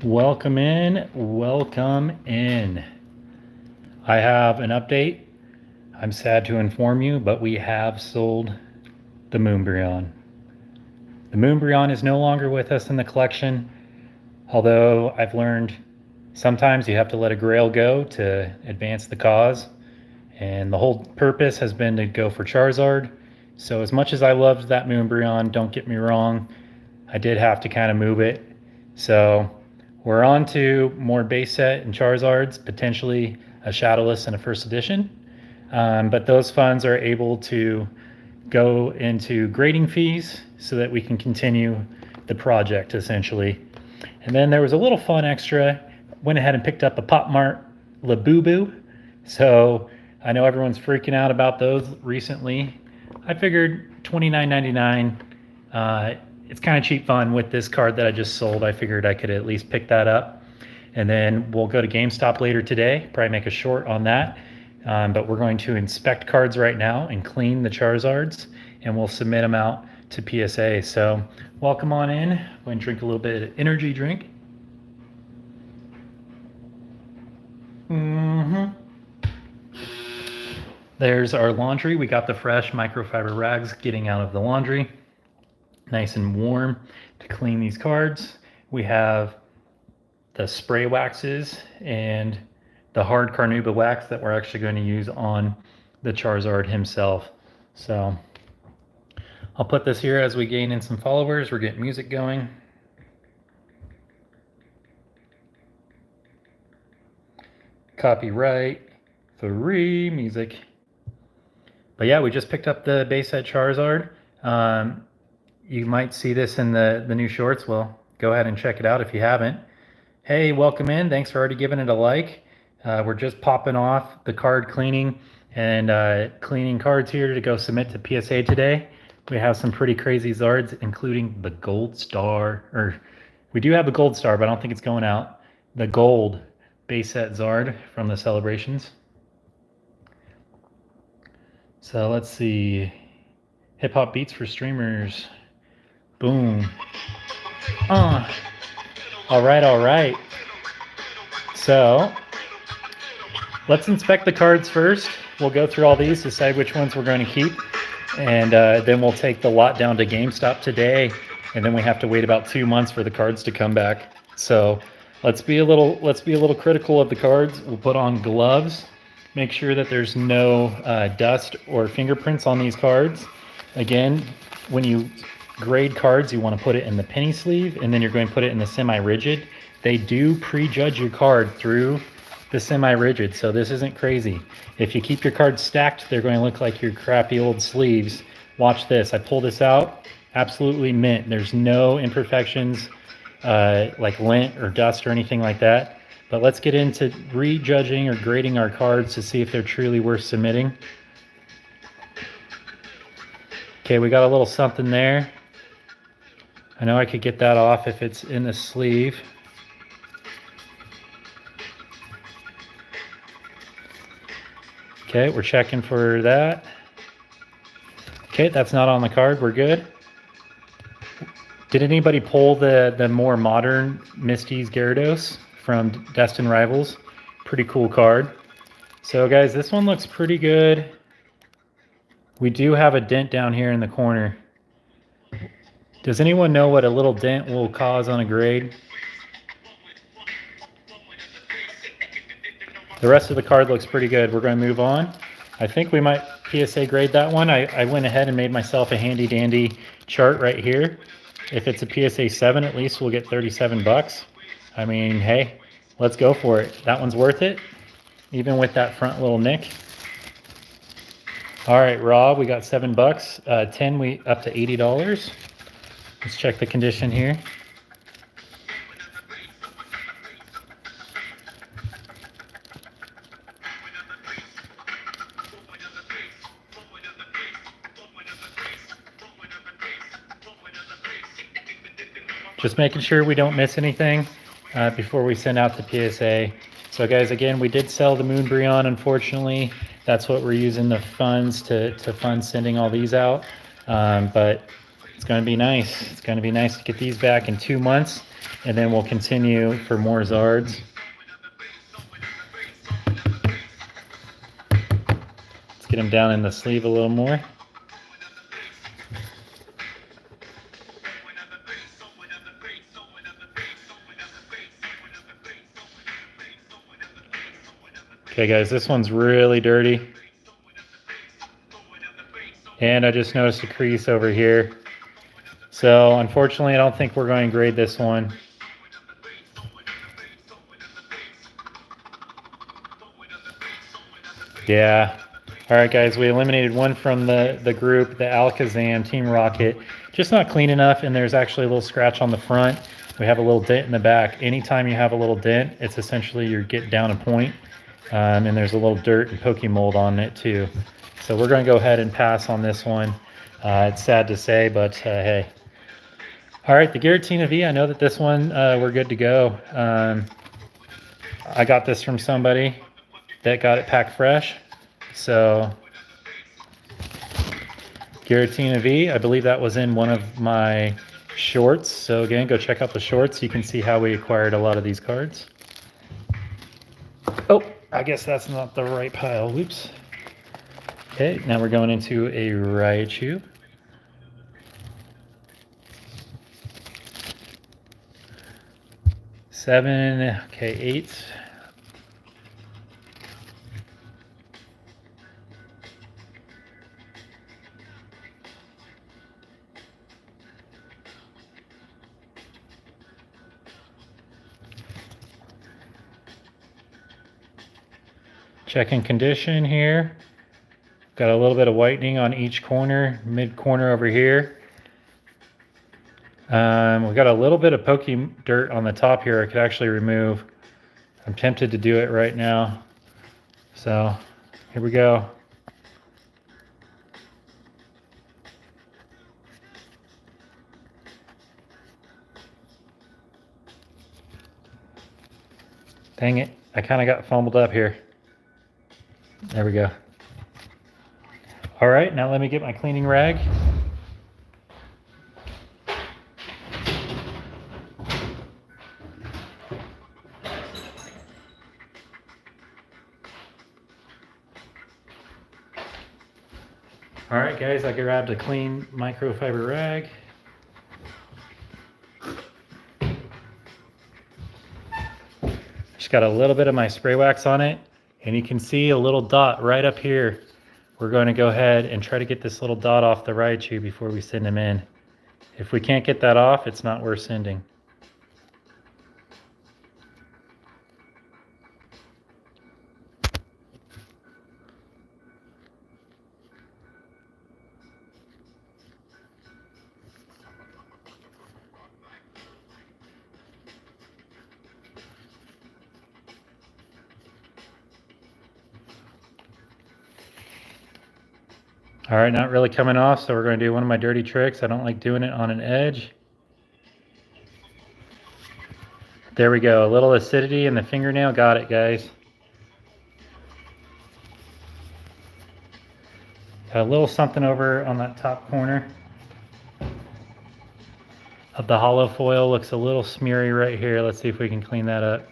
Welcome in, welcome in. I have an update. I'm sad to inform you, but we have sold the Moonbreon. The Moonbreon is no longer with us in the collection, although I've learned sometimes you have to let a grail go to advance the cause, and the whole purpose has been to go for Charizard. So as much as I loved that Moonbreon, don't get me wrong, I did have to kind of move it. So we're on to more base set and Charizards, potentially a Shadowless and a first edition. But those funds are able to go into grading fees so that we can continue the project essentially. And then there was a little fun extra. Went ahead and picked up a Pop Mart Labubu. So I know everyone's freaking out about those recently. I figured $29.99. It's kind of cheap fun with this card that I just sold. I figured I could at least pick that up. And then we'll go to GameStop later today, probably make a short on that. But we're going to inspect cards right now and clean the Charizards, and we'll submit them out to PSA. So welcome on in. Go and drink a little bit of energy drink. There's our laundry. We got the fresh microfiber rags getting out of the laundry. Nice and warm to clean these cards. We have the spray waxes and the hard Carnauba wax that we're actually going to use on the Charizard himself. So I'll put this here as we gain in some followers. We're getting music going. Copyright free music. But yeah, we just picked up the base set Charizard. You might see this in the new shorts. Well, go ahead and check it out if you haven't. Hey, welcome in. Thanks for already giving it a like. We're just popping off the card cleaning and cleaning cards here to go submit to PSA today. We have some pretty crazy Zards, including the Gold Star, or we do have the Gold Star, but I don't think it's going out. The Gold base set Zard from the celebrations. So let's see. Hip hop beats for streamers. Boom. All right, all right. So let's inspect the cards first. We'll go through all these, decide which ones we're going to keep, and then we'll take the lot down to GameStop today, and then we have to wait about 2 months for the cards to come back. So let's be a little critical of the cards. We'll put on gloves. Make sure that there's no dust or fingerprints on these cards. Again, when you grade cards, you want to put it in the penny sleeve, and then you're going to put it in the semi-rigid. They do prejudge your card through the semi-rigid, so this isn't crazy. If you keep your cards stacked, they're going to look like your crappy old sleeves. Watch this. I pull this out, absolutely mint. There's no imperfections like lint or dust or anything like that. But let's get into rejudging or grading our cards to see if they're truly worth submitting. Okay, we got a little something there. I know I could get that off if it's in the sleeve. Okay, we're checking for that. Okay, that's not on the card. We're good. Did anybody pull the more modern Misty's Gyarados from Destined Rivals? Pretty cool card. So guys, this one looks pretty good. We do have a dent down here in the corner. Does anyone know what a little dent will cause on a grade? The rest of the card looks pretty good. We're going to move on. I think we might PSA grade that one. I went ahead and made myself a handy dandy chart right here. If it's a PSA 7, at least we'll get 37 bucks. I mean, hey, let's go for it. That one's worth it, even with that front little nick. All right, raw, we got 7 bucks. 10, we up to $80. Let's check the condition here. Just making sure we don't miss anything before we send out the PSA. So guys, again, we did sell the Moonbreon, unfortunately. That's what we're using the funds to fund sending all these out. But it's going to be nice. It's going to be nice to get these back in 2 months. and then we'll continue for more Zards. Let's get him down in the sleeve a little more. Okay guys, this one's really dirty. And I just noticed a crease over here. So unfortunately, I don't think we're going to grade this one. Yeah. All right, guys, we eliminated one from the group, the Alakazam Team Rocket. Just not clean enough, and there's actually a little scratch on the front. We have a little dent in the back. Anytime you have a little dent, it's essentially you're getting down a point. And there's a little dirt and Pokemold on it too. So we're going to go ahead and pass on this one. It's sad to say, but hey. All right, the Giratina V, I know that this one, we're good to go. I got this from somebody that got it packed fresh. So Giratina V, I believe that was in one of my shorts. So again, go check out the shorts. You can see how we acquired a lot of these cards. Oh, I guess that's not the right pile. Whoops. Okay, now we're going into a Raichu. Seven, okay, 8. Checking condition here. Got a little bit of whitening on each corner, mid corner over here. We got a little bit of pokey dirt on the top here I could actually remove. I'm tempted to do it right now. So here we go. Dang it, I kind of got fumbled up here. There we go. All right, now let me get my cleaning rag. All right, guys, I grabbed a clean microfiber rag. Just got a little bit of my spray wax on it, and you can see a little dot right up here. We're going to go ahead and try to get this little dot off the Raichu before we send him in. If we can't get that off, it's not worth sending. All right, not really coming off, so we're going to do one of my dirty tricks. I don't like doing it on an edge. There we go, a little acidity in the fingernail. Got it, guys. Got a little something over on that top corner of the hollow foil. Looks a little smeary right here. Let's see if we can clean that up.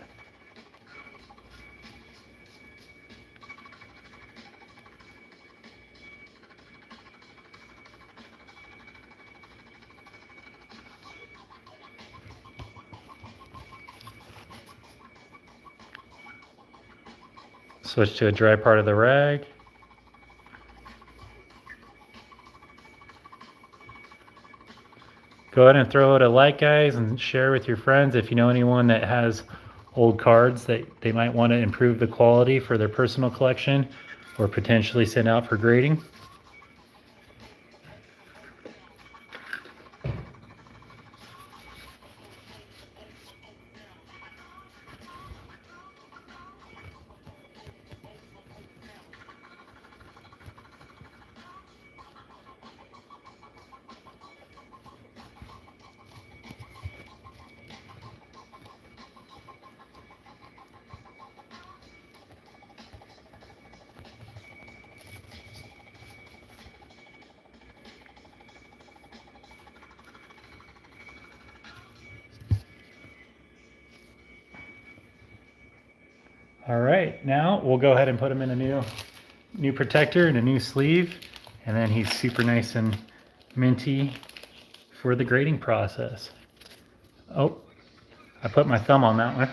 Switch to a dry part of the rag. Go ahead and throw it a like, guys, and share with your friends if you know anyone that has old cards that they might want to improve the quality for their personal collection or potentially send out for grading. All right, now we'll go ahead and put him in a new protector and a new sleeve, and then he's super nice and minty for the grading process. Oh, I put my thumb on that one.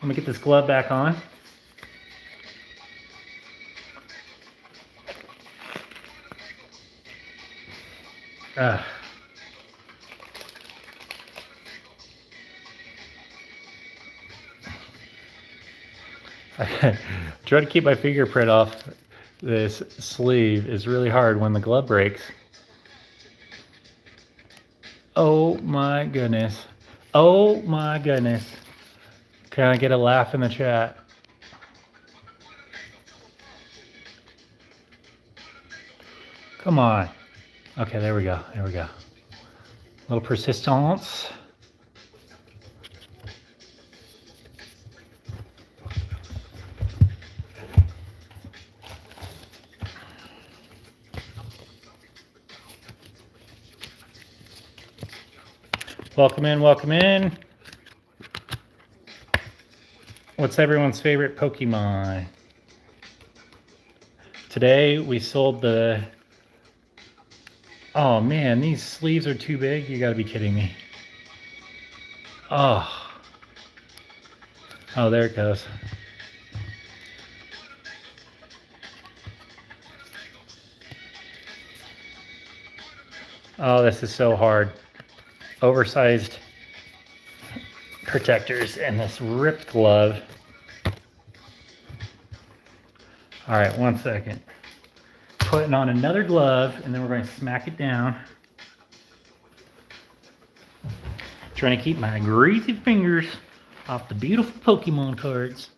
Let me get this glove back on. Try to keep my fingerprint off this sleeve is really hard when the glove breaks. Oh my goodness. Oh my goodness. Can I get a laugh in the chat? Come on. Okay, there we go. There we go. A little persistence. Welcome in, welcome in. What's everyone's favorite Pokemon? Today we sold the... Oh man, these sleeves are too big. You gotta be kidding me. Oh. Oh, there it goes. Oh, this is so hard. Oversized protectors and this ripped glove. All right, 1 second. Putting on another glove, and then we're going to smack it down. Trying to keep my greasy fingers off the beautiful Pokemon cards.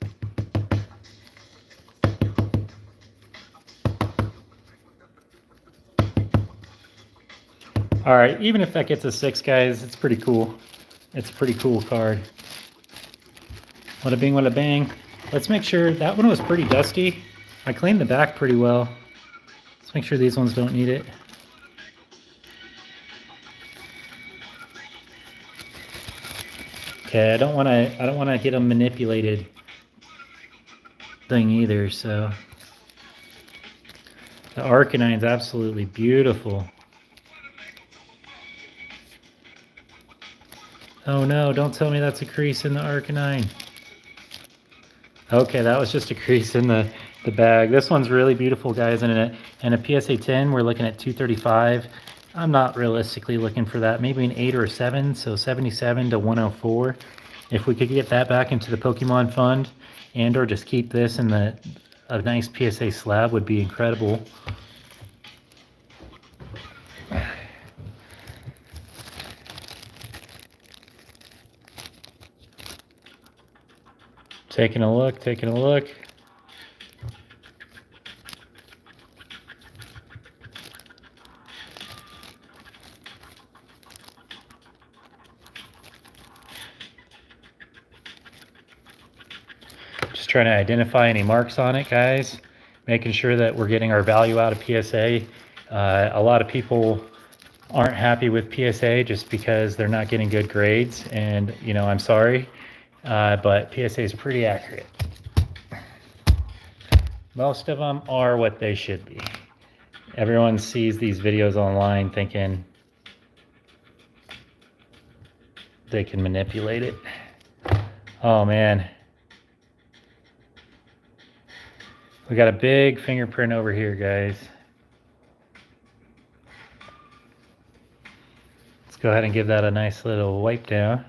All right, even if that gets a 6, guys, it's pretty cool. It's a pretty cool card. Wada bing, wada bang. Let's make sure that one was pretty dusty. I cleaned the back pretty well. Let's make sure these ones don't need it. Okay, I don't want to get them manipulated thing either. So the Arcanine's absolutely beautiful. Oh no, don't tell me that's a crease in the Arcanine. Okay, that was just a crease in the bag. This one's really beautiful, guys, and a PSA 10, we're looking at 235. I'm not realistically looking for that. Maybe an 8 or a 7, so 77 to 104. If we could get that back into the Pokemon Fund and or just keep this in a nice PSA slab would be incredible. Taking a look, taking a look. Just trying to identify any marks on it, guys. Making sure that we're getting our value out of PSA. A lot of people aren't happy with PSA just because they're not getting good grades, and you know, I'm sorry, but PSA is pretty accurate. Most of them are what they should be. Everyone sees these videos online thinking they can manipulate it. Oh man. We got a big fingerprint over here, guys. Let's go ahead and give that a nice little wipe down.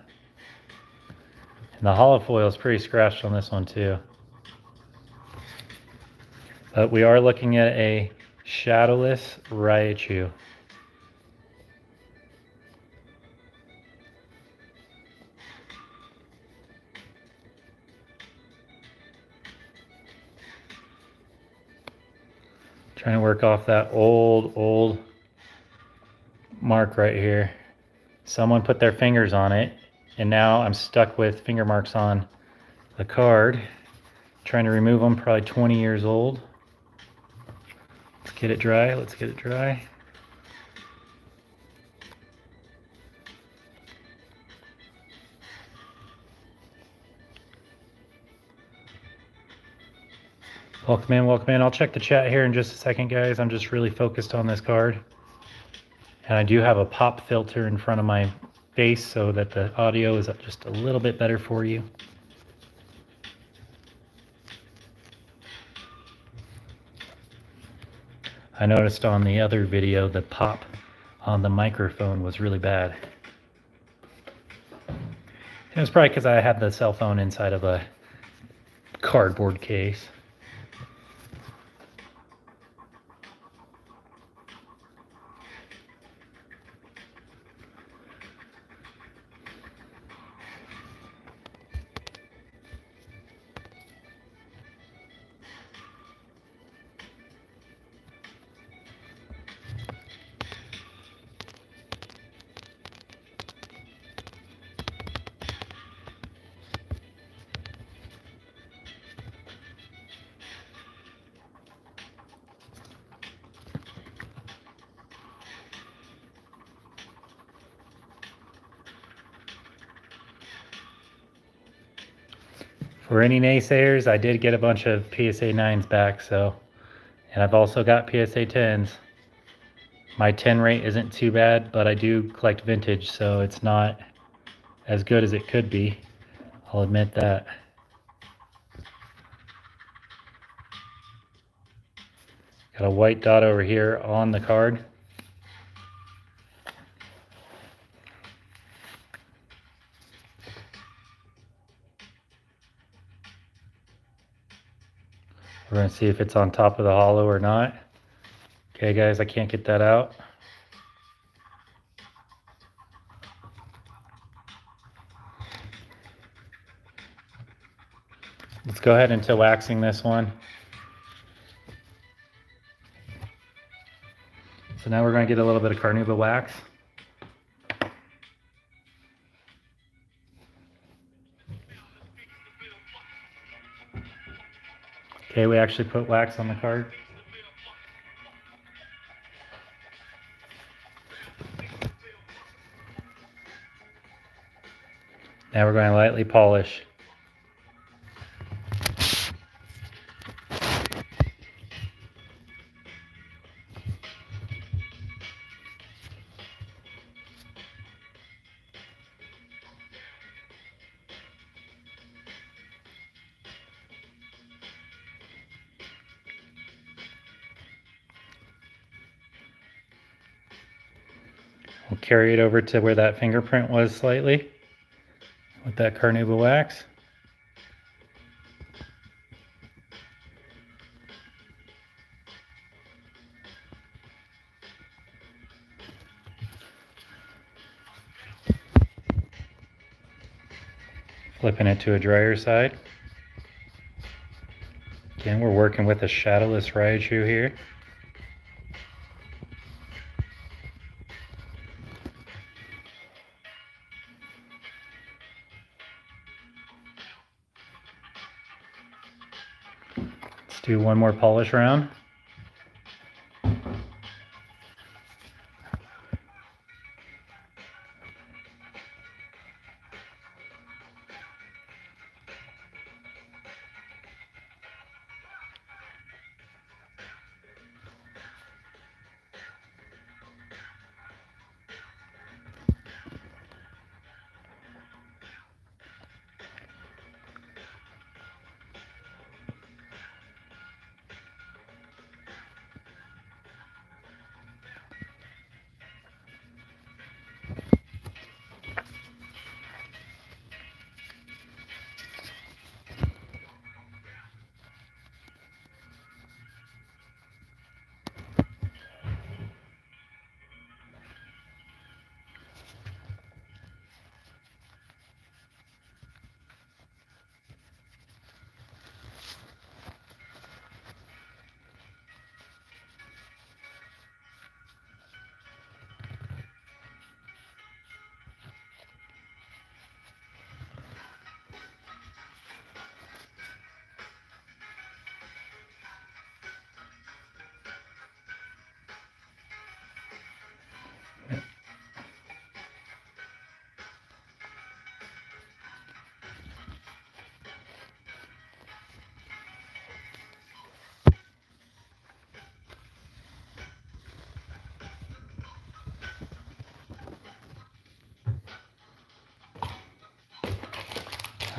And the hollow foil is pretty scratched on this one too. But we are looking at a shadowless Raichu. Trying to work off that old mark right here. Someone put their fingers on it, and now I'm stuck with finger marks on the card. Trying to remove them, probably 20 years old. Let's get it dry, let's get it dry. Welcome in, welcome in. I'll check the chat here in just a second, guys. I'm just really focused on this card. And I do have a pop filter in front of my face so that the audio is just a little bit better for you. I noticed on the other video the pop on the microphone was really bad. It was probably because I had the cell phone inside of a cardboard case. For any naysayers, I did get a bunch of PSA 9s back, and I've also got PSA 10s. My 10 rate isn't too bad, but I do collect vintage, so it's not as good as it could be. I'll admit that. Got a white dot over here on the card. We're going to see if it's on top of the hollow or not. Okay, guys, I can't get that out. Let's go ahead into waxing this one. So now we're going to get a little bit of carnauba wax. Okay, we actually put wax on the card. Now we're going to lightly polish. We'll carry it over to where that fingerprint was slightly with that carnauba wax. Flipping it to a drier side. Again, we're working with a shadowless Raichu here. Let's do one more polish round.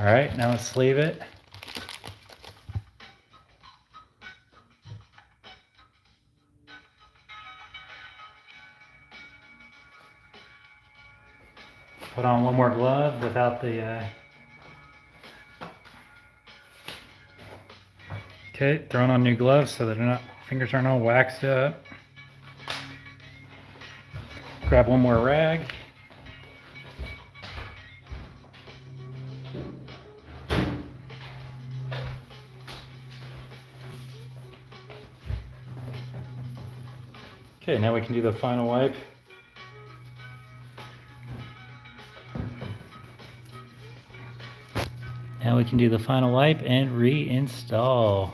All right, now let's sleeve it. Put on one more glove without the... Okay, throwing on new gloves so that fingers aren't all waxed up. Grab one more rag. Okay, now we can do the final wipe. Now we can do the final wipe and reinstall.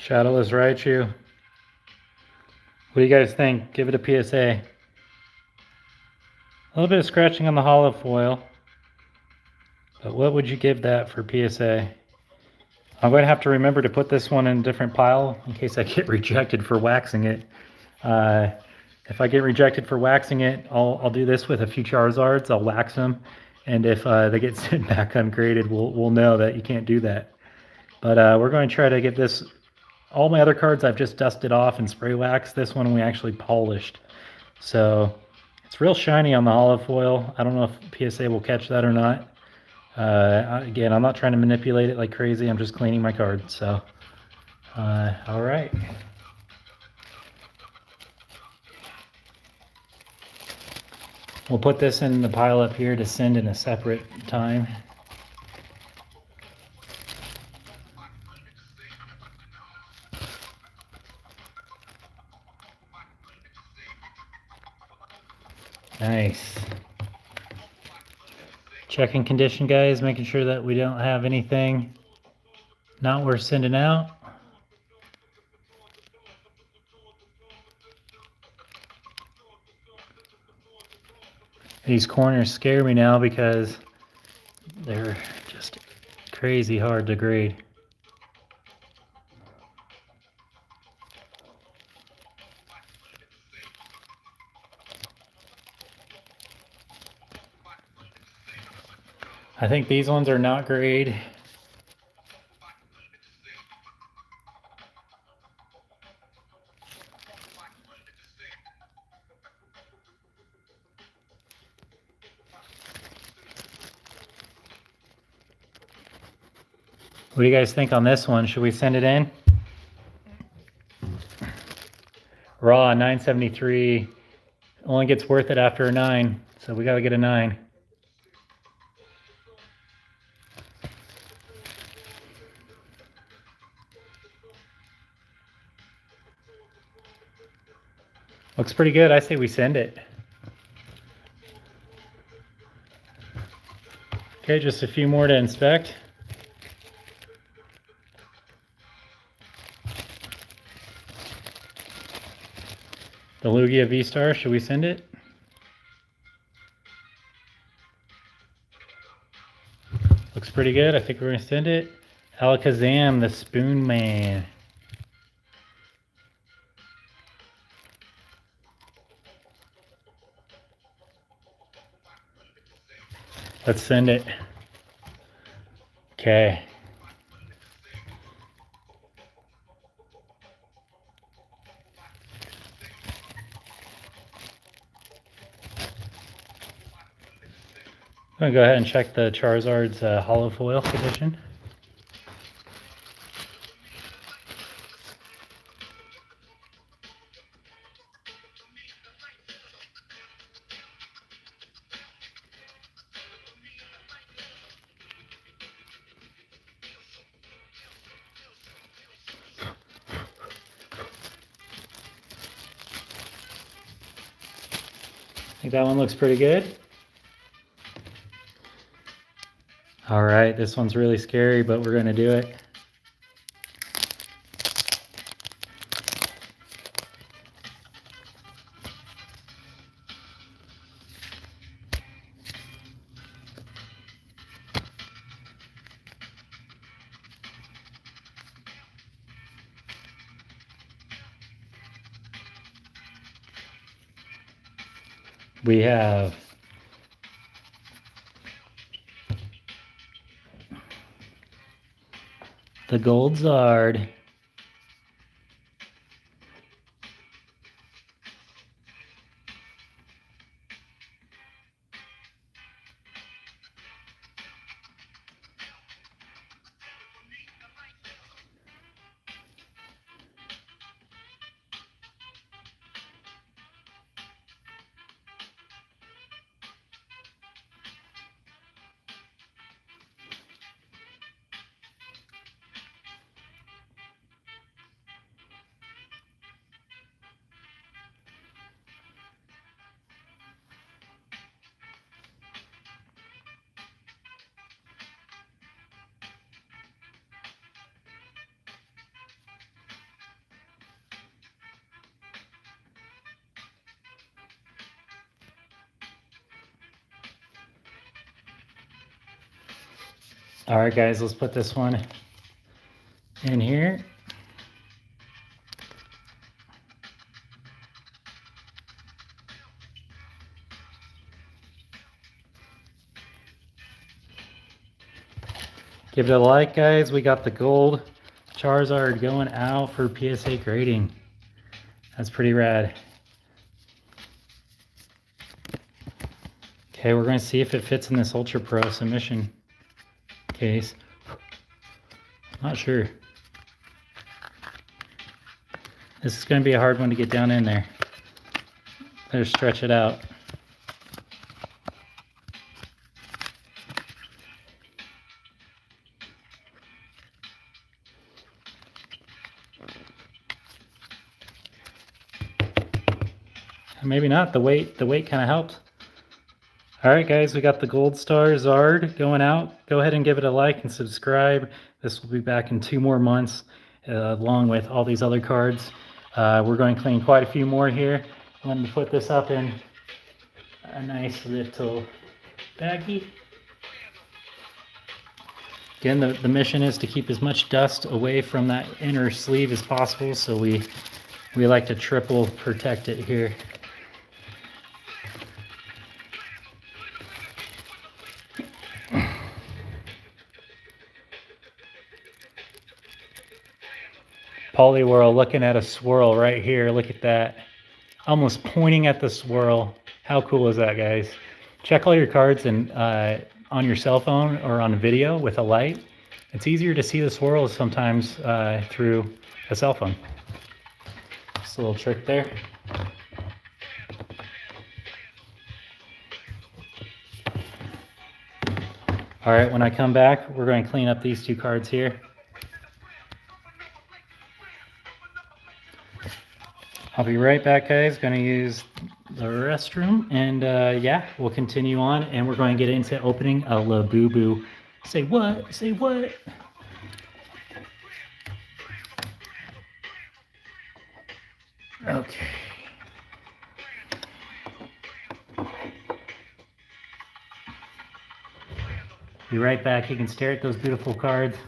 Shadowless Raichu. What do you guys think? Give it a PSA. A little bit of scratching on the hollow foil. But what would you give that for PSA? I'm going to have to remember to put this one in a different pile in case I get rejected for waxing it. If I get rejected for waxing it, I'll do this with a few Charizards. I'll wax them. And if they get sent back ungraded, we'll know that you can't do that. But we're going to try to get this... All my other cards I've just dusted off and spray waxed. This one we actually polished. So it's real shiny on the hollow foil. I don't know if PSA will catch that or not. Again, I'm not trying to manipulate it like crazy. I'm just cleaning my cards. So, all right. We'll put this in the pile up here to send in a separate time. Nice. Checking condition, guys, making sure that we don't have anything not worth sending out. These corners scare me now because they're just crazy hard to grade. I think these ones are not grade. What do you guys think on this one? Should we send it in? Raw 973. Only gets worth it after a 9, so we got to get a 9. Looks pretty good. I say we send it. Okay, just a few more to inspect. The Lugia V-Star, should we send it? Looks pretty good. I think we're going to send it. Alakazam, the Spoon Man. Let's send it. Okay. I'm going to go ahead and check the Charizard's Hollow Foil edition. I think that one looks pretty good. All right, this one's really scary, but we're going to do it. We have the Gold Zard, all right, guys, let's put this one in here. Give it a like, guys. We got the gold Charizard going out for PSA grading. That's pretty rad. Okay, we're going to see if it fits in this Ultra Pro submission case. Not sure. This is going to be a hard one to get down in there. Better stretch it out. Maybe not. The weight kind of helped. All right, guys, we got the Gold Star Zard going out. Go ahead and give it a like and subscribe. This will be back in 2 more months, along with all these other cards. We're going to clean quite a few more here. I'm going to put this up in a nice little baggie. Again, the mission is to keep as much dust away from that inner sleeve as possible, so we like to triple protect it here. Poliwhirl looking at a swirl right here. Look at that. Almost pointing at the swirl. How cool is that, guys? Check all your cards and on your cell phone or on video with a light. It's easier to see the swirls sometimes through a cell phone. Just a little trick there. All right, when I come back, we're going to clean up these 2 cards here. I'll be right back, guys. Going to use the restroom, and yeah, we'll continue on, and we're going to get into opening a Labubu. Say what? Say what? Okay. Be right back. You can stare at those beautiful cards.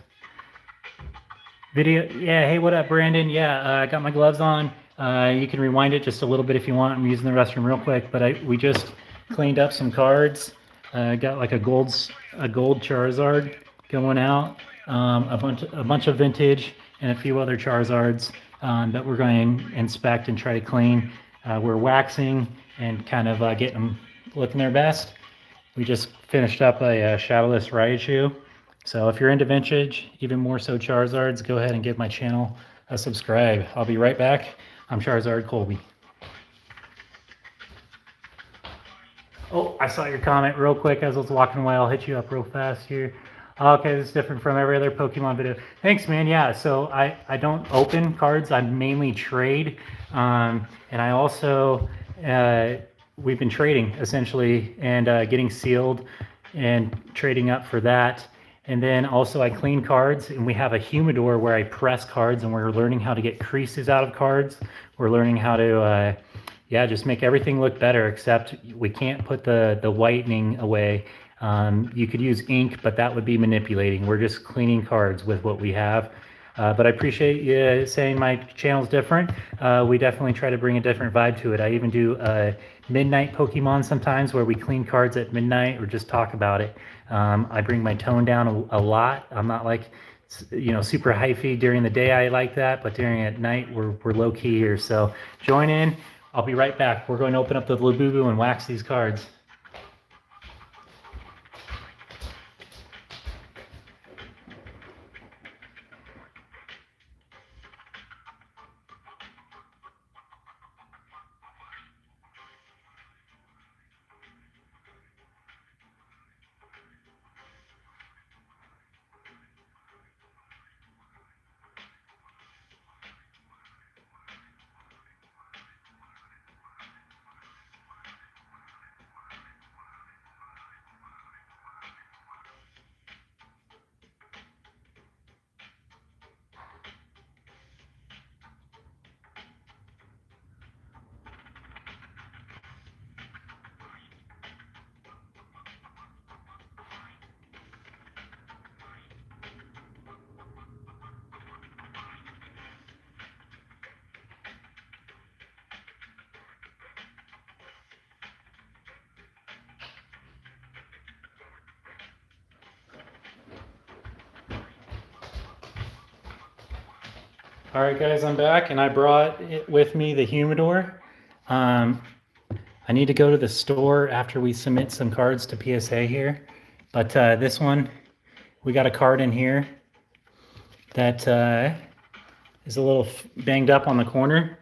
Video, yeah, hey, what up, Brandon? Yeah, I got my gloves on. You can rewind it just a little bit if you want. I'm using the restroom real quick, but we just cleaned up some cards. Got like a gold Charizard going out, a bunch of vintage, and a few other Charizards that we're going to inspect and try to clean. We're waxing and kind of getting them looking their best. We just finished up a Shadowless Raichu. So if you're into vintage, even more so Charizards, go ahead and give my channel a subscribe. I'll be right back. I'm Charizard Colby. Oh, I saw your comment real quick as I was walking away. I'll hit you up real fast here. Okay, this is different from every other Pokemon video. Thanks, man. Yeah, so I don't open cards. I mainly trade. And I also, we've been trading essentially and getting sealed and trading up for that. And then also I clean cards, and we have a humidor where I press cards, and we're learning how to get creases out of cards. We're learning how to, yeah, just make everything look better, except we can't put the whitening away. You could use ink, but that would be manipulating. We're just cleaning cards with what we have. But I appreciate you saying my channel's different. We definitely try to bring a different vibe to it. I even do midnight Pokemon sometimes where we clean cards at midnight or just talk about it. I bring my tone down a lot. I'm not like, you know, super hyphy during the day. I like that, but during at night we're low key here. So join in. I'll be right back. We're going to open up the Labubu and wax these cards. All right, guys, I'm back, and I brought it with me, the humidor. I need to go to the store after we submit some cards to PSA here. But this one, we got a card in here that is a little banged up on the corner.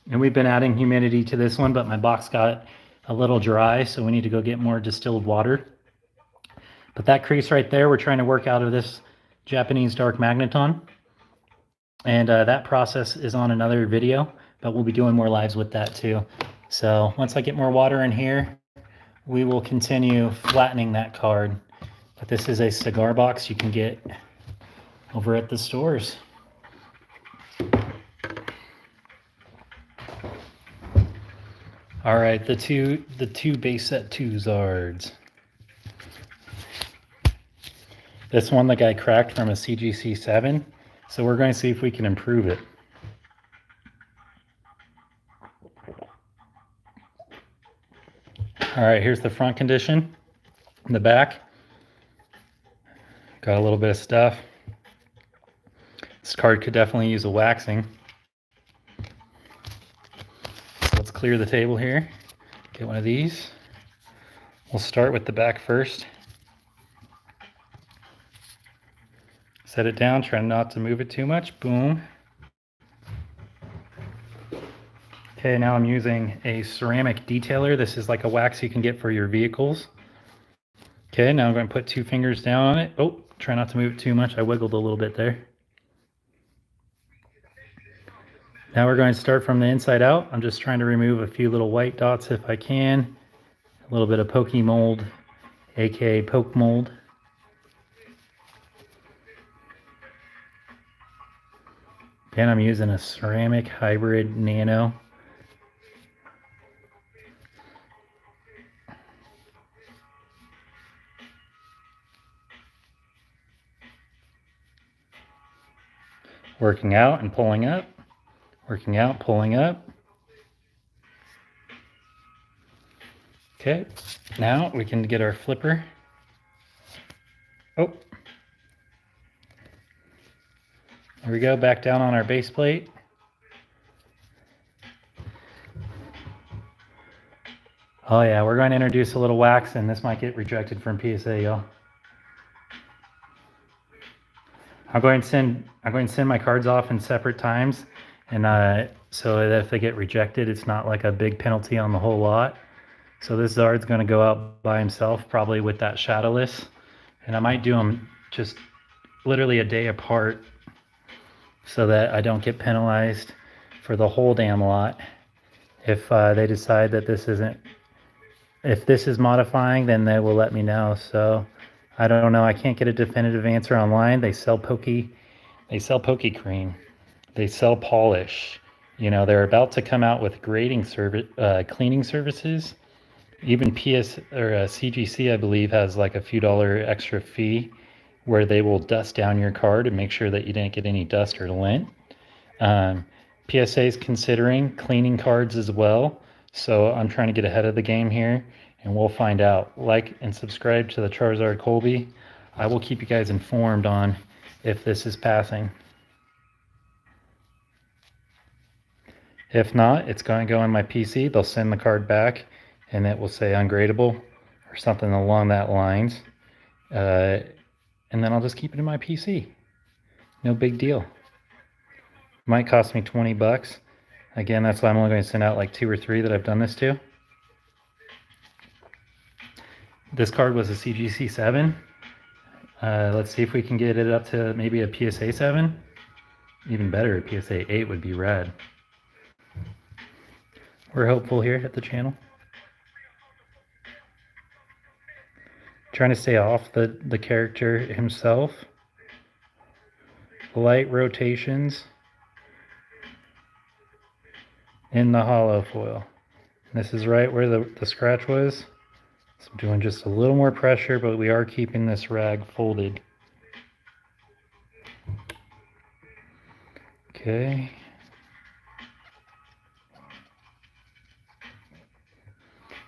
And we've been adding humidity to this one, but my box got a little dry, so we need to go get more distilled water. But that crease right there, we're trying to work out of this Japanese dark magneton. And that process is on another video, but we'll be doing more lives with that too. So once I get more water in here, we will continue flattening that card. But this is a cigar box you can get over at the stores. All right, the two base set Charizards. This one the guy cracked from a CGC 7. So we're going to see if we can improve it. All right, here's the front condition. In the back, got a little bit of stuff. This card could definitely use a waxing. So let's clear the table here. Get one of these. We'll start with the back first. Set it down, try not to move it too much. Boom. Okay, now I'm using a ceramic detailer. This is like a wax you can get for your vehicles. Okay, now I'm going to put 2 fingers down on it. Oh, try not to move it too much. I wiggled a little bit there. Now we're going to start from the inside out. I'm just trying to remove a few little white dots if I can. A little bit of pokey mold, aka poke mold. And I'm using a ceramic hybrid nano. Working out and pulling up. Working out, pulling up. Okay, now we can get our flipper. Oh. There we go, back down on our base plate. Oh yeah, we're going to introduce a little wax, and this might get rejected from PSA, y'all. I'm going to send my cards off in separate times, and so that if they get rejected, it's not like a big penalty on the whole lot. So this Zard's going to go out by himself, probably with that shadowless, and I might do them just literally a day apart, so that I don't get penalized for the whole damn lot. If they decide that this isn't, if this is modifying, then they will let me know. So I don't know. I can't get a definitive answer online. They sell Pokey Cream. They sell polish. You know, they're about to come out with grading service, cleaning services. Even PS or CGC, I believe, has like a few dollar extra fee where they will dust down your card and make sure that you didn't get any dust or lint. PSA is considering cleaning cards as well. So I'm trying to get ahead of the game here, and we'll find out. Like and subscribe to the Charizard Colby. I will keep you guys informed on if this is passing. If not, it's going to go on my PC. They'll send the card back, and it will say ungradable or something along that lines. And then I'll just keep it in my PC. No big deal. Might cost me 20 bucks. Again, that's why I'm only going to send out like 2 or 3 that I've done this to. This card was a CGC 7. Let's see if we can get it up to maybe a PSA 7. Even better, a PSA 8 would be rad. We're hopeful here at the channel. Trying to stay off the character himself. Light rotations in the hollow foil. This is right where the scratch was. So I'm doing just a little more pressure, but we are keeping this rag folded. Okay.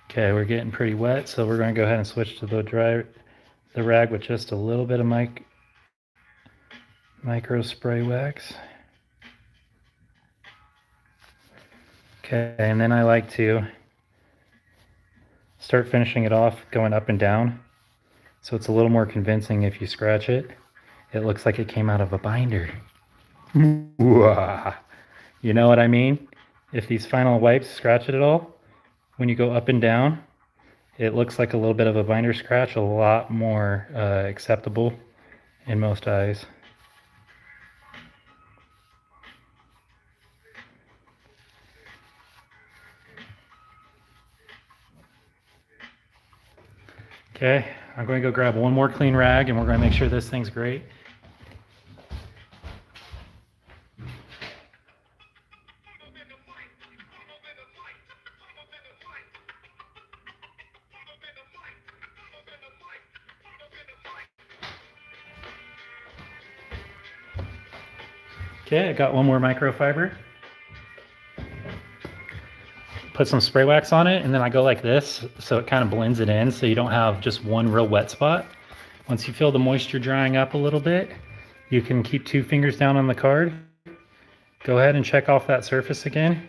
Okay, we're getting pretty wet, so we're going to go ahead and switch to the rag with just a little bit of micro spray wax. Okay, and then I like to start finishing it off going up and down, so it's a little more convincing. If you scratch it, it looks like it came out of a binder. You know what I mean? If these final wipes scratch it at all, when you go up and down, it looks like a little bit of a binder scratch, a lot more acceptable in most eyes. Okay, I'm going to go grab one more clean rag, and we're going to make sure this thing's great. Okay, I got one more microfiber. Put some spray wax on it, and then I go like this, so it kind of blends it in, so you don't have just one real wet spot. Once you feel the moisture drying up a little bit, you can keep 2 fingers down on the card. Go ahead and check off that surface again.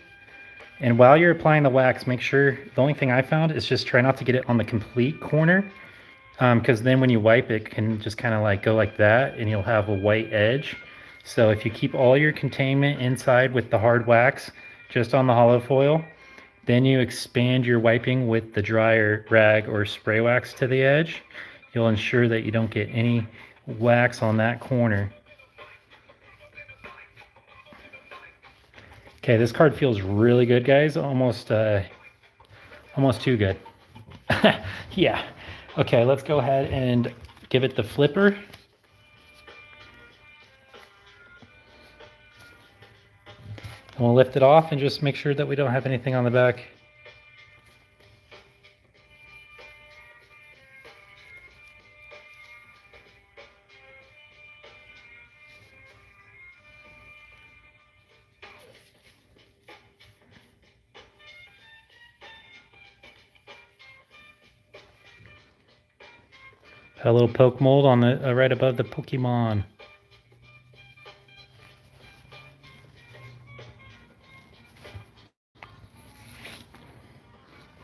And while you're applying the wax, make sure, the only thing I found is just try not to get it on the complete corner, because then when you wipe it can just kind of like go like that, and you'll have a white edge. So if you keep all your containment inside with the hard wax just on the hollow foil, then you expand your wiping with the dryer rag or spray wax to the edge, you'll ensure that you don't get any wax on that corner. Okay, this card feels really good, guys. Almost too good. Yeah. Okay, let's go ahead and give it the flipper. And we'll lift it off and just make sure that we don't have anything on the back. A little poke mold on the right above the Pokemon.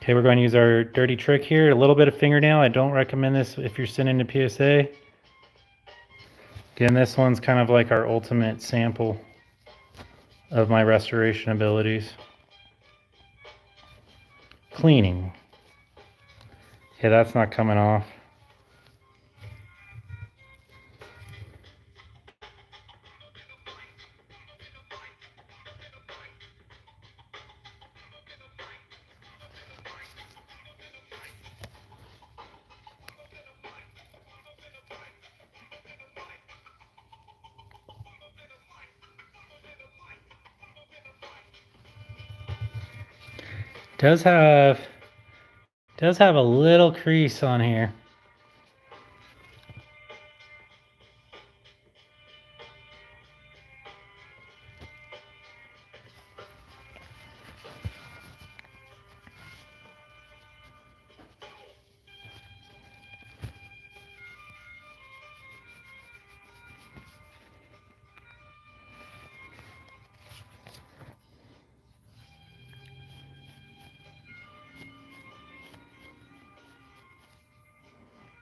Okay, we're going to use our dirty trick here. A little bit of fingernail. I don't recommend this if you're sending to PSA. Again, this one's kind of like our ultimate sample of my restoration abilities. Cleaning. Okay, that's not coming off. Does have a little crease on here.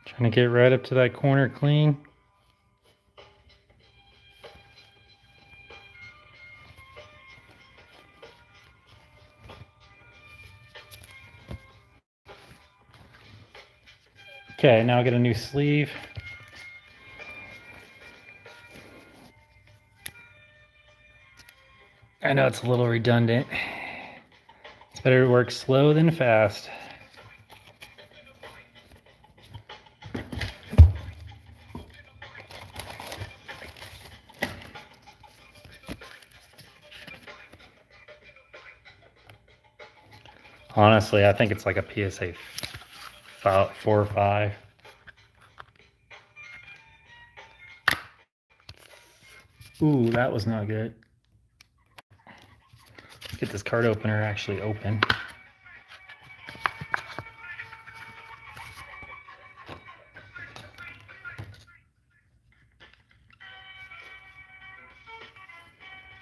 Trying to get right up to that corner clean. Okay, now I get a new sleeve. I know it's a little redundant. It's better to work slow than fast. Honestly, I think it's like a PSA 4 or 5. Ooh, that was not good. Let's get this card opener actually open.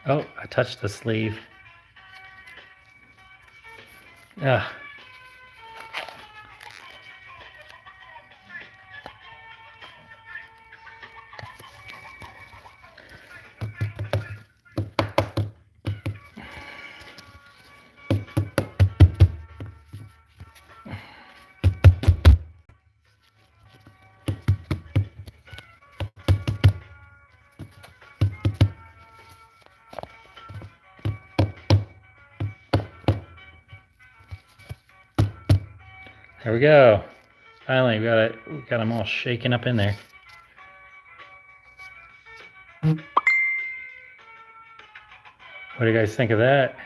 Oh, I touched the sleeve. Yeah. There we go. Finally, we got them all shaken up in there. What do you guys think of that?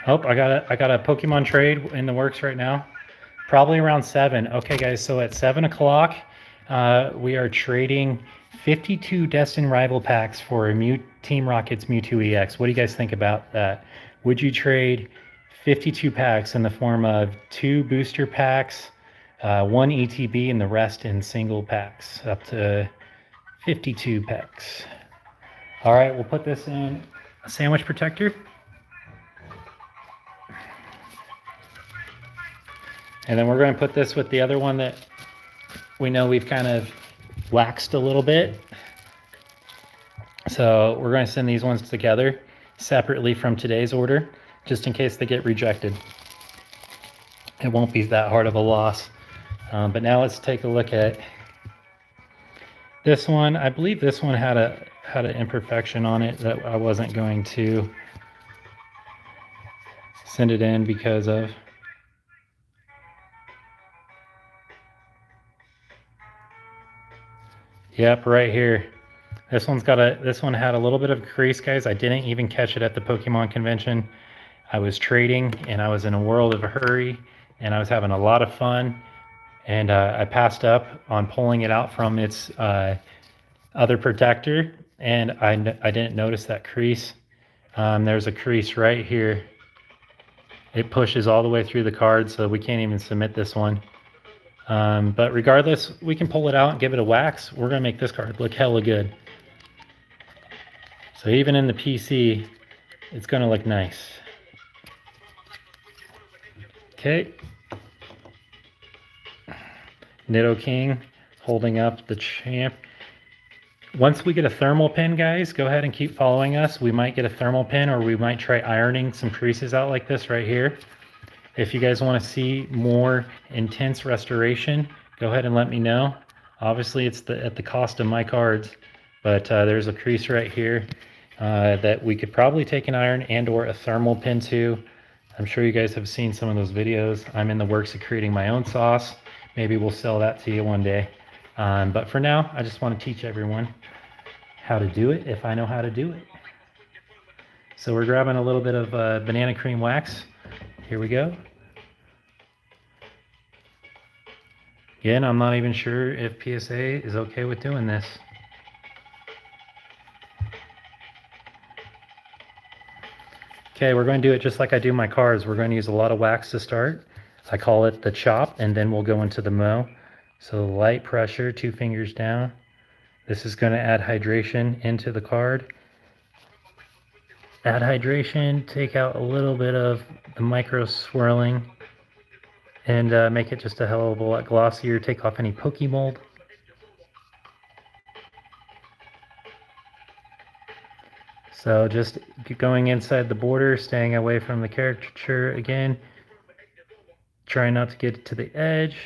Oh, I got a Pokemon trade in the works right now. Probably around 7. Okay, guys, so at 7 o'clock, we are trading 52 Destined Rival packs for Team Rocket's Mewtwo EX. What do you guys think about that? Would you trade 52 packs in the form of 2 booster packs, 1 ETB, and the rest in single packs, up to 52 packs? All right, we'll put this in a sandwich protector. And then we're going to put this with the other one that we know we've kind of waxed a little bit. So we're going to send these ones together separately from today's order, just in case they get rejected. It won't be that hard of a loss. But now let's take a look at this one. I believe this one had an imperfection on it that I wasn't going to send it in because of. Yep, right here. This one had a little bit of a crease, guys. I didn't even catch it at the Pokemon convention. I was trading and I was in a world of a hurry and I was having a lot of fun. And I passed up on pulling it out from its other protector, and I didn't notice that crease. There's a crease right here. It pushes all the way through the card, so we can't even submit this one. But regardless, we can pull it out and give it a wax. We're going to make this card look hella good. So even in the PC, it's going to look nice. Okay. Nidoking holding up the champ. Once we get a thermal pin, guys, go ahead and keep following us. We might get a thermal pin, or we might try ironing some creases out like this right here. If you guys want to see more intense restoration, go ahead and let me know. Obviously, it's at the cost of my cards, but there's a crease right here that we could probably take an iron and or a thermal pin to. I'm sure you guys have seen some of those videos. I'm in the works of creating my own sauce. Maybe we'll sell that to you one day. But for now, I just want to teach everyone how to do it if I know how to do it. So we're grabbing a little bit of banana cream wax. Here we go. Again, I'm not even sure if PSA is okay with doing this. Okay, we're going to do it just like I do my cards. We're going to use a lot of wax to start. I call it the chop, and then we'll go into the mow. So light pressure, 2 fingers down. This is going to add hydration into the card. Add hydration, take out a little bit of the micro swirling, and make it just a hell of a lot glossier. Take off any pokey mold. So just going inside the border, staying away from the caricature again. Try not to get to the edge.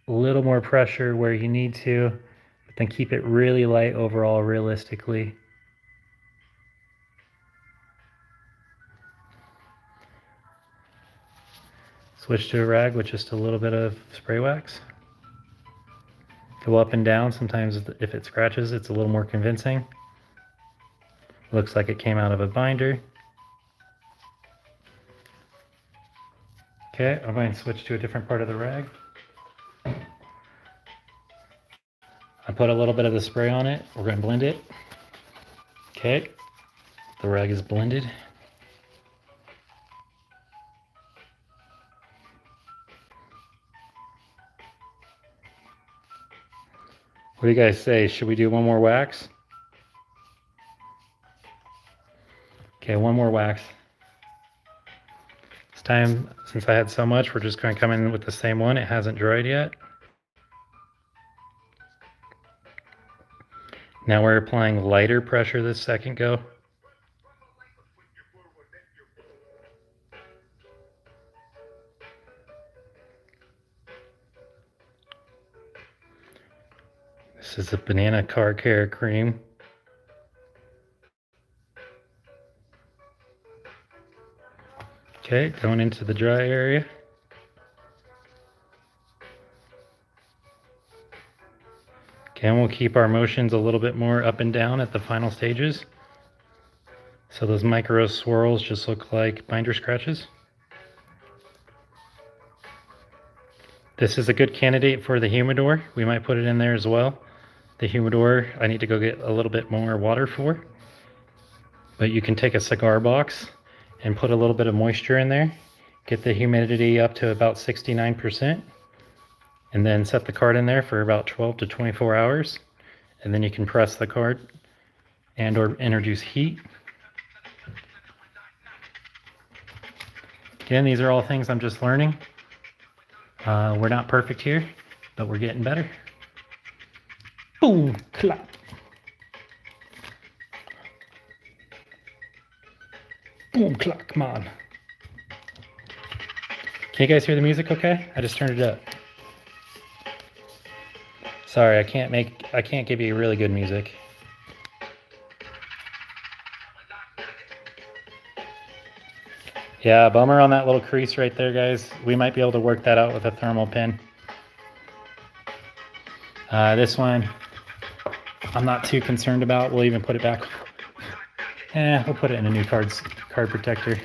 A little more pressure where you need to, but then keep it really light overall, realistically. Switch to a rag with just a little bit of spray wax. Go up and down. Sometimes if it scratches, it's a little more convincing. Looks like it came out of a binder. Okay, I'm going to switch to a different part of the rag. I put a little bit of the spray on it. We're going to blend it. Okay, the rag is blended. What do you guys say? Should we do one more wax? Okay, one more wax. This time, since I had so much, we're just going to come in with the same one. It hasn't dried yet. Now we're applying lighter pressure this second go. This is a banana car care cream. Okay, going into the dry area. Okay, and we'll keep our motions a little bit more up and down at the final stages. So those micro swirls just look like binder scratches. This is a good candidate for the humidor. We might put it in there as well. The humidor, I need to go get a little bit more water for. But you can take a cigar box and put a little bit of moisture in there. Get the humidity up to about 69%. And then set the card in there for about 12 to 24 hours. And then you can press the card and or introduce heat. Again, these are all things I'm just learning. We're not perfect here, but we're getting better. Boom, clap. Boom, clap, come on. Can you guys hear the music okay? I just turned it up. Sorry, I can't give you really good music. Yeah, bummer on that little crease right there, guys. We might be able to work that out with a thermal pin. This one, I'm not too concerned about. We'll even put it back. We'll put it in a new card protector.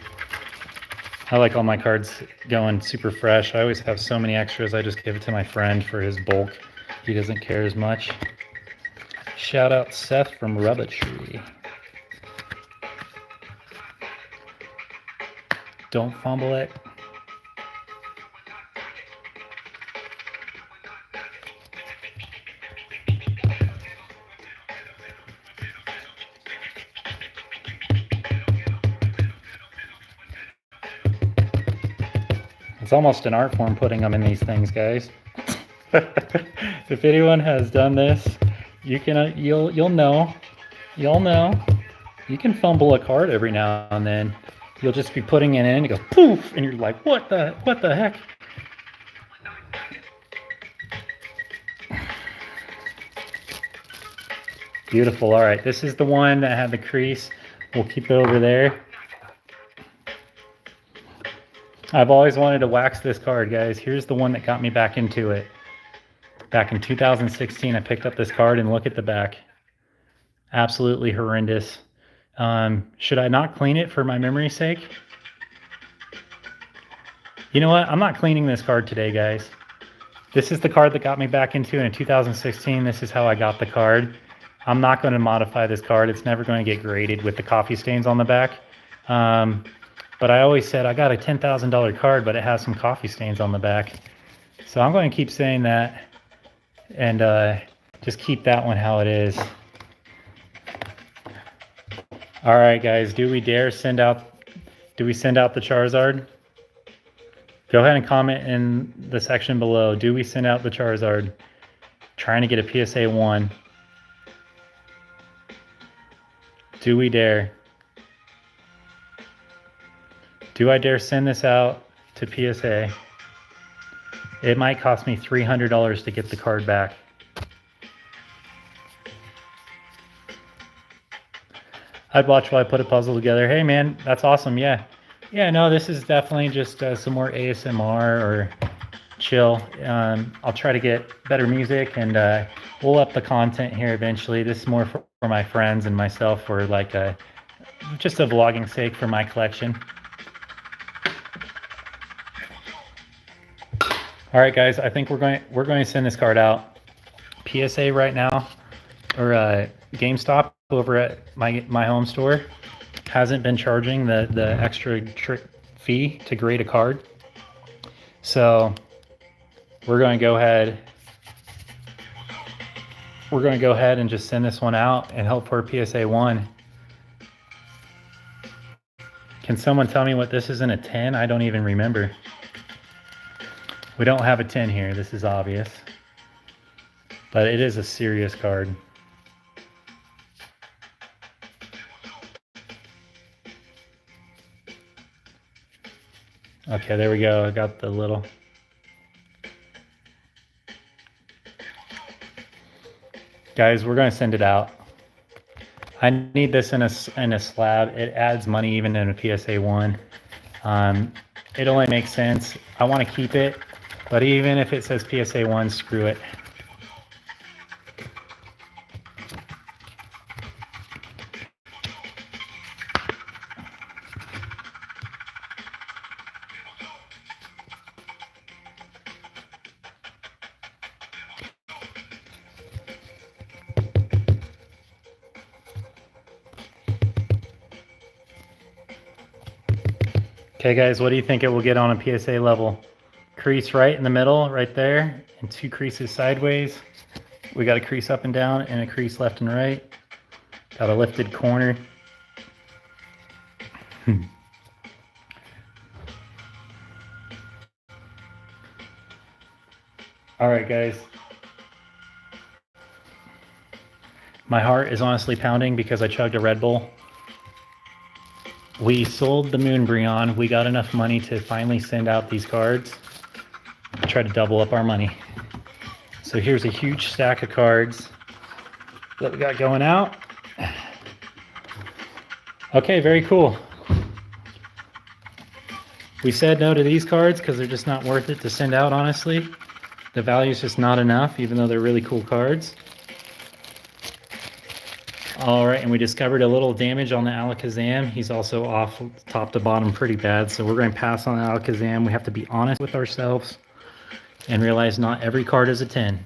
I like all my cards going super fresh. I always have so many extras. I just give it to my friend for his bulk. He doesn't care as much. Shout out Seth from Rubbitree. Don't fumble it. It's almost an art form putting them in these things, guys. If anyone has done this, you can you'll know. You'll know. You can fumble a card every now and then. You'll just be putting it in, it goes poof, and you're like, what the heck? Beautiful. All right, this is the one that had the crease. We'll keep it over there. I've always wanted to wax this card, guys. Here's the one that got me back into it. Back in 2016, I picked up this card, and look at the back. Absolutely horrendous. Should I not clean it for my memory's sake? You know what? I'm not cleaning this card today, guys. This is the card that got me back into it in 2016. This is how I got the card. I'm not going to modify this card. It's never going to get graded with the coffee stains on the back. But I always said I got a $10,000 card, but it has some coffee stains on the back. So I'm going to keep saying that and just keep that one how it is. All right, guys, do we send out the Charizard? Go ahead and comment in the section below. Do we send out the Charizard? Trying to get a PSA 1. Do we dare? Do I dare send this out to PSA? It might cost me $300 to get the card back. I'd watch while I put a puzzle together. Hey man, that's awesome. Yeah. Yeah, no, this is definitely just some more ASMR or chill. I'll try to get better music and we'll up the content here eventually. This is more for my friends and myself for like just a vlogging sake for my collection. All right, guys, I think we're going to send this card out. PSA right now, or GameStop over at my home store hasn't been charging the extra fee to grade a card. So we're going to go ahead. We're going to go ahead and just send this one out and hope for a PSA 1. Can someone tell me what this is in a 10? I don't even remember. We don't have a 10 here. This is obvious. But it is a serious card. Okay, there we go. I got the little... Guys, we're going to send it out. I need this in a slab. It adds money even in a PSA 1. It only makes sense. I want to keep it, but even if it says PSA 1, screw it. Okay guys, what do you think it will get on a PSA level? Crease right in the middle, right there, and 2 creases sideways. We got a crease up and down and a crease left and right. Got a lifted corner. All right guys. My heart is honestly pounding because I chugged a Red Bull. We sold the Moonbreon. We got enough money to finally send out these cards. Try to double up our money. So here's a huge stack of cards that we got going out. Okay, very cool. We said no to these cards because they're just not worth it to send out, honestly. The value is just not enough, even though they're really cool cards. All right, and we discovered a little damage on the Alakazam. He's also off top to bottom pretty bad, so we're going to pass on the Alakazam. We have to be honest with ourselves and realize not every card is a 10.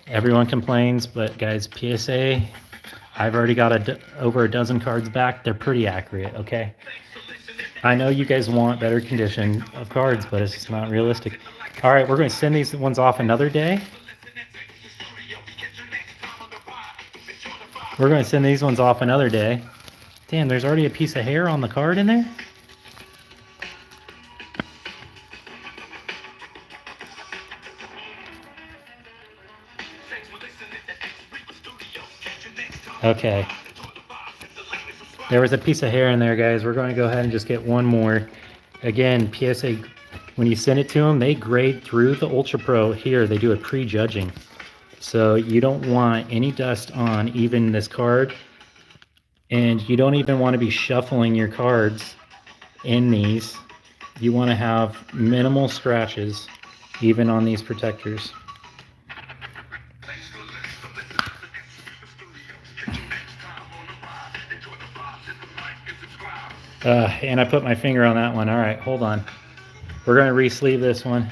Everyone complains, but guys, PSA, I've already got over a dozen cards back. They're pretty accurate, okay? I know you guys want better condition of cards, but it's just not realistic. All right, we're going to send these ones off another day. We're going to send these ones off another day. Damn, there's already a piece of hair on the card in there? Okay. There was a piece of hair in there, guys. We're going to go ahead and just get one more. Again, PSA, when you send it to them, they grade through the Ultra Pro. Here, they do a pre-judging. So you don't want any dust on even this card. And you don't even want to be shuffling your cards in these. You want to have minimal scratches, even on these protectors. And I put my finger on that one. All right, hold on. We're going to re-sleeve this one.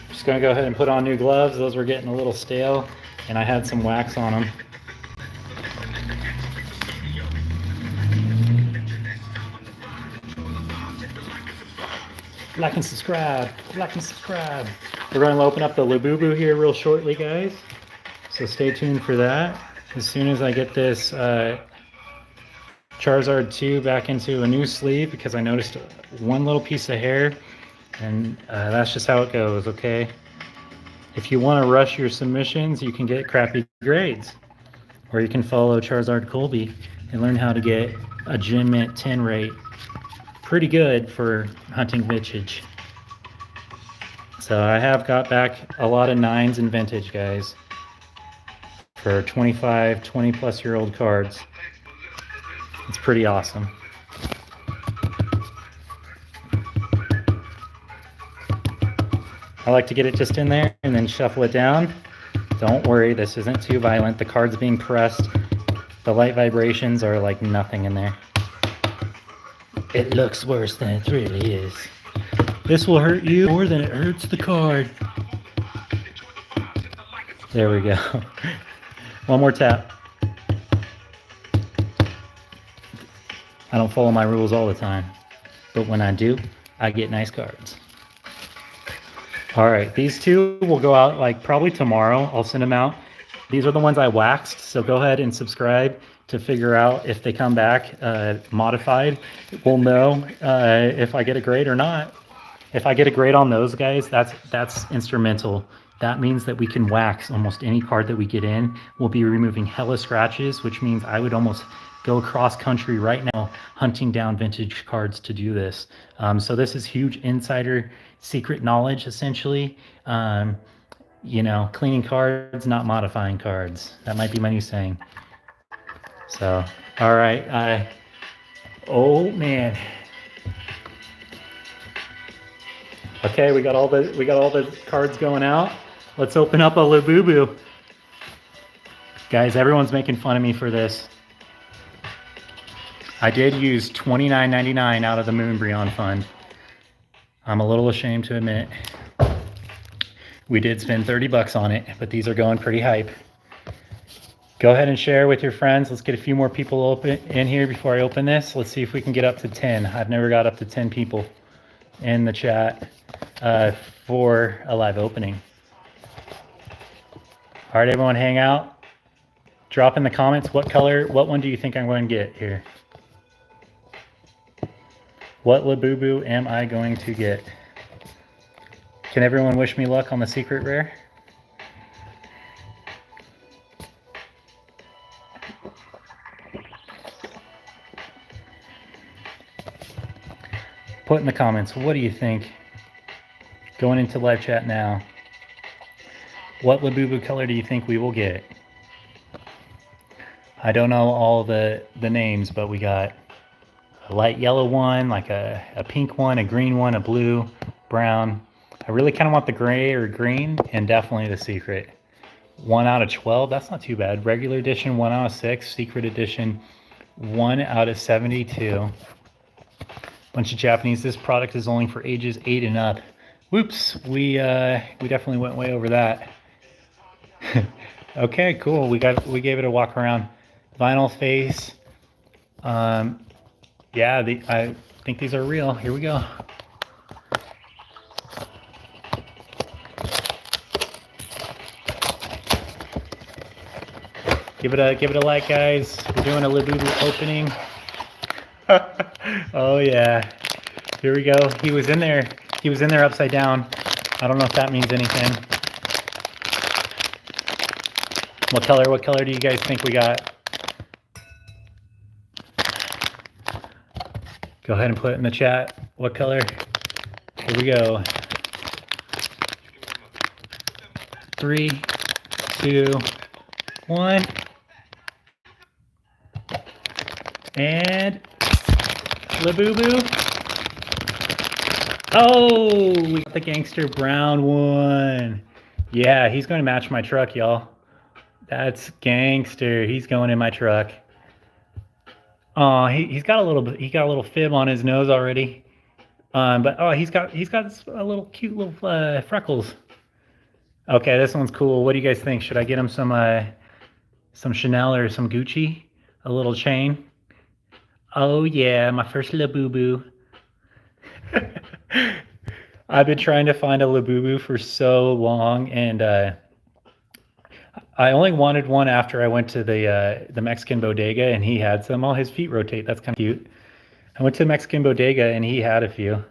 Just going to go ahead and put on new gloves. Those were getting a little stale, and I had some wax on them. Like and subscribe. Like and subscribe. We're going to open up the Labubu here real shortly, guys. So stay tuned for that. As soon as I get this Charizard 2 back into a new sleeve, because I noticed one little piece of hair, and that's just how it goes, okay? If you want to rush your submissions, you can get crappy grades, or you can follow Charizard Colby and learn how to get a gym mint 10 rate. Pretty good for hunting vintage. So I have got back a lot of 9s in vintage, guys, for 25, 20 plus year old cards. It's pretty awesome. I like to get it just in there and then shuffle it down. Don't worry, this isn't too violent. The card's being pressed. The light vibrations are like nothing in there. It looks worse than it really is. This will hurt you more than it hurts the card. There we go. One more tap. I don't follow my rules all the time, but when I do, I get nice cards. All right, these two will go out like probably tomorrow. I'll send them out. These are the ones I waxed, so go ahead and subscribe to figure out if they come back modified. We'll know if I get a grade or not. If I get a grade on those guys, that's instrumental. That means that we can wax almost any card that we get in. We'll be removing hella scratches, which means I would almost go across country right now hunting down vintage cards to do this. So this is huge insider secret knowledge, essentially. You know, cleaning cards, not modifying cards. That might be my new saying. So, all right. Oh man. Okay, we got all the cards going out. Let's open up a Labubu. Guys, everyone's making fun of me for this. I did use $29.99 out of the Moonbreon fund. I'm a little ashamed to admit. We did spend 30 bucks on it, but these are going pretty hype. Go ahead and share with your friends. Let's get a few more people in here before I open this. Let's see if we can get up to 10. I've never got up to 10 people in the chat for a live opening. All right, everyone, hang out. Drop in the comments what one do you think I'm going to get here? What Labubu am I going to get? Can everyone wish me luck on the secret rare? Put in the comments, what do you think? Going into live chat now. What Labubu color do you think we will get? I don't know all the names, but we got a light yellow one, like a pink one, a green one, a blue, brown. I really kind of want the gray or green, and definitely the secret. 1 out of 12, that's not too bad. Regular edition, 1 out of 6. Secret edition, 1 out of 72. Bunch of Japanese. This product is only for ages 8 and up. Whoops, we definitely went way over that. Okay, cool. We gave it a walk around. Vinyl face. Yeah, I think these are real. Here we go. Give it a like, guys. We're doing a Labubu opening. Oh yeah. Here we go. He was in there. He was in there upside down. I don't know if that means anything. What color do you guys think we got? Go ahead and put it in the chat. What color? Here we go. 3, 2, 1. And Labubu. Oh, we got the gangster brown one. Yeah, he's going to match my truck, y'all. That's gangster. He's going in my truck. Oh, he's got a little fib on his nose already. But oh, he's got a little cute little freckles. Okay, this one's cool. What do you guys think? Should I get him some Chanel or some Gucci? A little chain? Oh yeah, my first Labubu. I've been trying to find a Labubu for so long, and I only wanted one after I went to the Mexican bodega, and he had some. Oh, his feet rotate. That's kind of cute. I went to the Mexican bodega, and he had a few.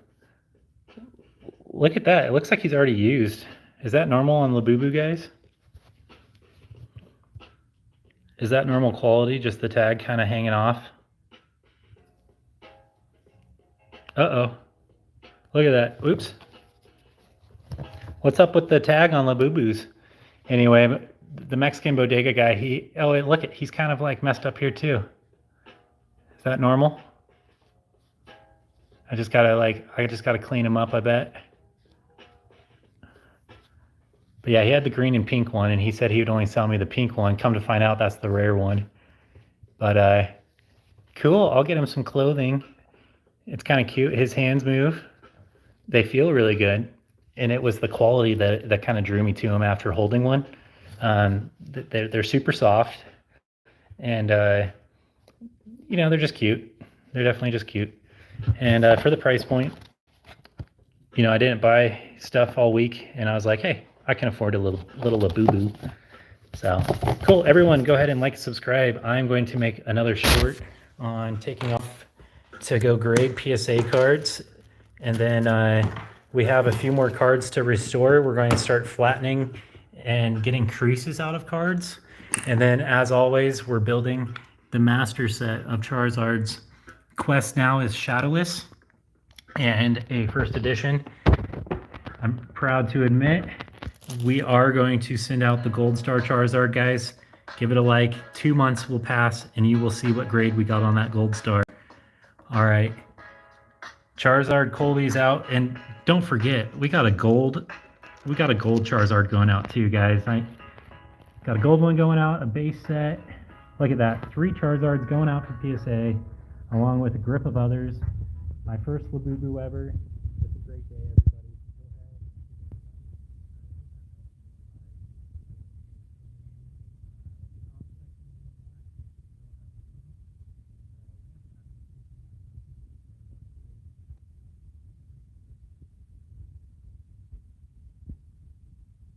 Look at that. It looks like he's already used. Is that normal on Labubu, guys? Is that normal quality? Just the tag kind of hanging off? Uh-oh. Look at that. Oops. What's up with the tag on Labubus? Anyway, the Mexican bodega guy, he's kind of like messed up here too. Is that normal? I just gotta clean him up, I bet. But yeah, he had the green and pink one, and he said he would only sell me the pink one. Come to find out, that's the rare one. But cool, I'll get him some clothing. It's kind of cute. His hands move. They feel really good. And it was the quality that kind of drew me to him after holding one. They're super soft. And, you know, they're just cute. They're definitely just cute. And for the price point, you know, I didn't buy stuff all week. And I was like, hey, I can afford a little Labubu. So, cool. Everyone, go ahead and like, subscribe. I'm going to make another short on taking off to go grade PSA cards. And then we have a few more cards to restore. We're going to start flattening and getting creases out of cards. And then, as always, we're building the master set of Charizards. Quest now is Shadowless and a first edition. I'm proud to admit we are going to send out the Gold Star Charizard, guys. Give it a like. 2 months will pass, and you will see what grade we got on that Gold Star. All right. Charizard Colby's out, and don't forget, we got a gold Charizard going out too, guys. I got a gold one going out, a base set. Look at that. 3 Charizards going out for PSA, along with a grip of others. My first Labubu ever.